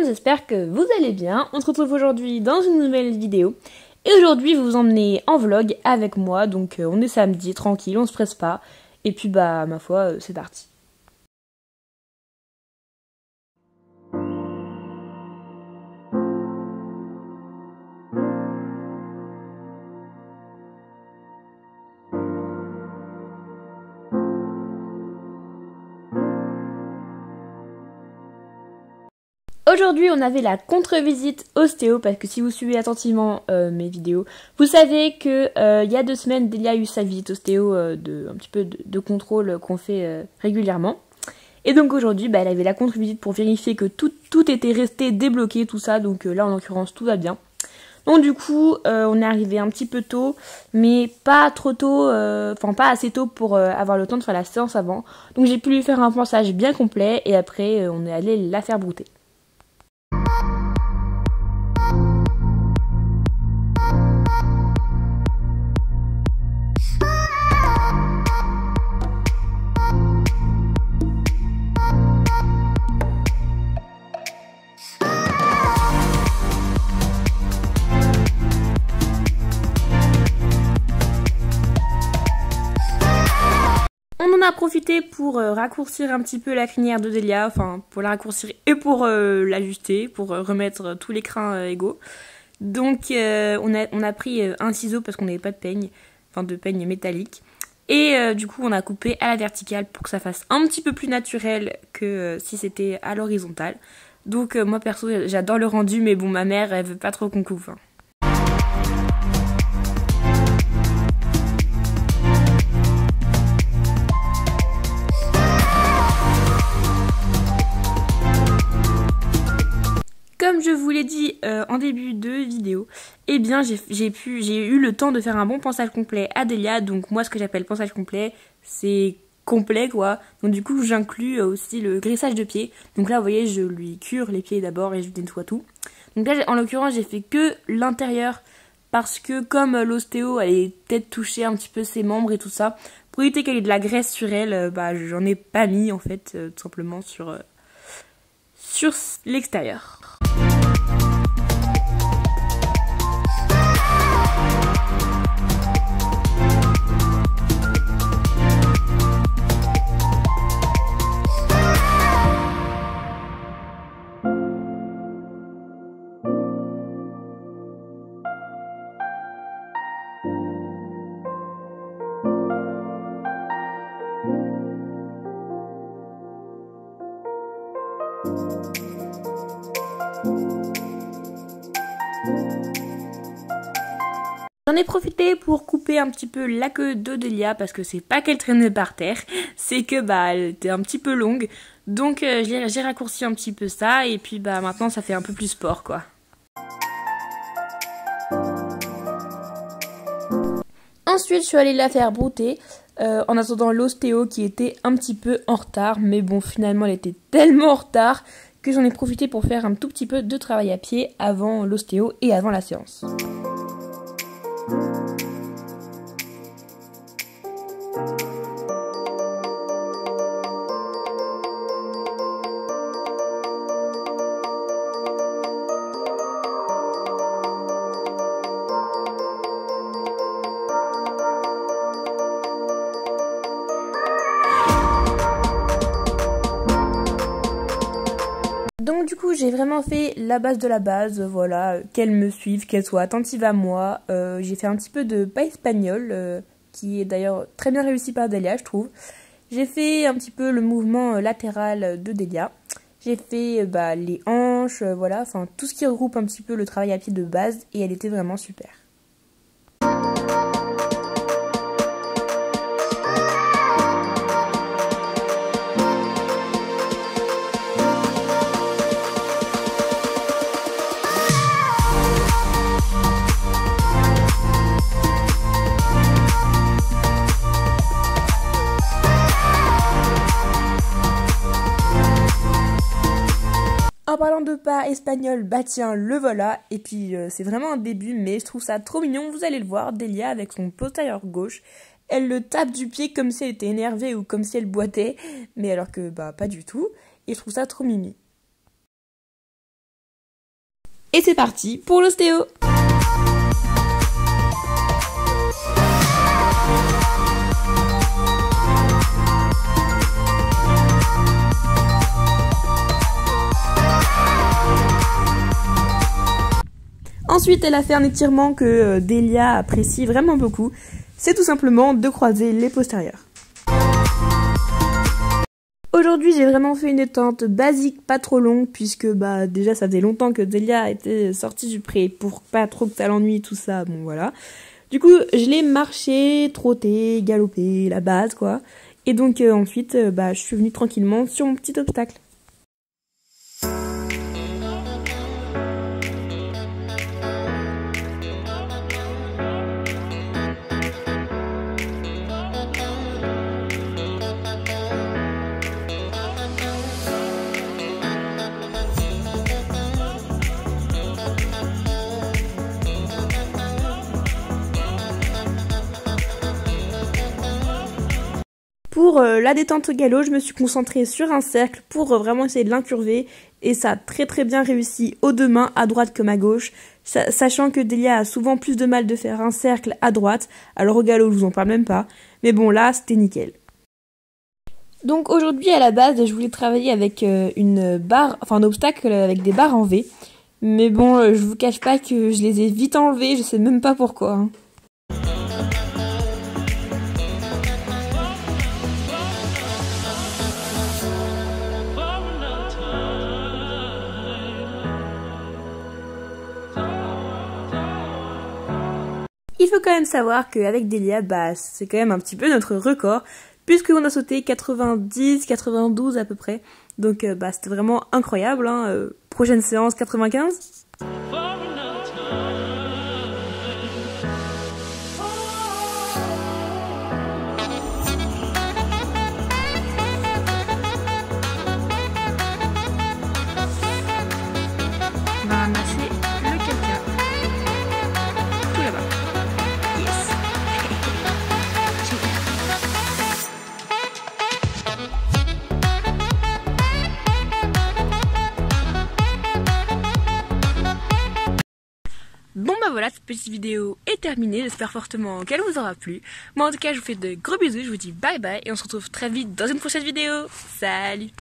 j'espère que vous allez bien. On se retrouve aujourd'hui dans une nouvelle vidéo. Et aujourd'hui, je vais vous emmener en vlog avec moi. Donc on est samedi, tranquille, on se presse pas. Et puis bah, ma foi, c'est parti. Aujourd'hui, on avait la contre-visite ostéo parce que si vous suivez attentivement mes vidéos, vous savez que il y a 2 semaines, Delia a eu sa visite ostéo un petit peu de contrôle qu'on fait régulièrement. Et donc aujourd'hui, elle avait la contre-visite pour vérifier que tout était resté débloqué, tout ça. Donc là, en l'occurrence, tout va bien. Donc du coup, on est arrivé un petit peu tôt, mais pas trop tôt, enfin pas assez tôt pour avoir le temps de faire la séance avant. Donc j'ai pu lui faire un pansage bien complet et après, on est allé la faire brouter. On en a profité pour raccourcir un petit peu la crinière de Delia, enfin pour la raccourcir et pour l'ajuster, pour remettre tous les crins égaux. Donc on a pris un ciseau parce qu'on n'avait pas de peigne, enfin de peigne métallique. Et du coup on a coupé à la verticale pour que ça fasse un petit peu plus naturel que si c'était à l'horizontale. Donc moi perso j'adore le rendu, mais bon, ma mère elle veut pas trop qu'on coupe. Comme je vous l'ai dit en début de vidéo, eh bien j'ai eu le temps de faire un bon pansage complet à Delia. Donc moi ce que j'appelle pansage complet, c'est complet quoi. Donc du coup j'inclus aussi le graissage de pieds. Donc là vous voyez, je lui cure les pieds d'abord et je nettoie tout. Donc là en l'occurrence j'ai fait que l'intérieur parce que comme l'ostéo elle est peut-être touchée un petit peu ses membres et tout ça, pour éviter qu'elle ait de la graisse sur elle, j'en ai pas mis en fait tout simplement sur l'extérieur. J'en ai profité pour couper un petit peu la queue de Delia parce que c'est pas qu'elle traînait par terre, c'est que elle était un petit peu longue. Donc j'ai raccourci un petit peu ça et puis maintenant ça fait un peu plus sport quoi. Ensuite je suis allée la faire brouter en attendant l'ostéo qui était un petit peu en retard. Mais bon, finalement elle était tellement en retard que j'en ai profité pour faire un tout petit peu de travail à pied avant l'ostéo et avant la séance. Donc du coup j'ai vraiment fait la base de la base, voilà, qu'elle me suive, qu'elle soit attentive à moi. J'ai fait un petit peu de pas espagnol, qui est d'ailleurs très bien réussi par Delia je trouve. J'ai fait un petit peu le mouvement latéral de Delia. J'ai fait les hanches, voilà, enfin tout ce qui regroupe un petit peu le travail à pied de base et elle était vraiment super. En parlant de pas espagnol, tiens, le voilà. Et puis c'est vraiment un début, mais je trouve ça trop mignon. Vous allez le voir, Delia avec son postailleur gauche, elle le tape du pied comme si elle était énervée ou comme si elle boitait, mais alors que pas du tout. Et je trouve ça trop mimi. Et c'est parti pour l'ostéo. Ensuite, elle a fait un étirement que Delia apprécie vraiment beaucoup. C'est tout simplement de croiser les postérieurs. Aujourd'hui, j'ai vraiment fait une détente basique, pas trop longue, puisque déjà ça faisait longtemps que Delia était sortie du pré pour pas trop que ça l'ennuie, tout ça, bon voilà. Du coup, je l'ai marché, trotté, galopé, la base quoi. Et donc ensuite, je suis venue tranquillement sur mon petit obstacle. Pour la détente au galop, je me suis concentrée sur un cercle pour vraiment essayer de l'incurver et ça a très bien réussi aux deux mains, à droite comme à gauche, sachant que Delia a souvent plus de mal de faire un cercle à droite, alors au galop je vous en parle même pas, mais bon là c'était nickel. Donc aujourd'hui à la base je voulais travailler avec une barre, enfin un obstacle avec des barres en V, mais bon je vous cache pas que je les ai vite enlevées, je sais même pas pourquoi. Hein. Il faut quand même savoir qu'avec Delia, c'est quand même un petit peu notre record, puisqu'on a sauté 90, 92 à peu près. Donc c'était vraiment incroyable. Hein. Prochaine séance 95. On va ramasser le caca. Tout là-bas. Bon voilà, cette petite vidéo est terminée, j'espère fortement qu'elle vous aura plu. Moi en tout cas je vous fais de gros bisous, je vous dis bye bye et on se retrouve très vite dans une prochaine vidéo. Salut!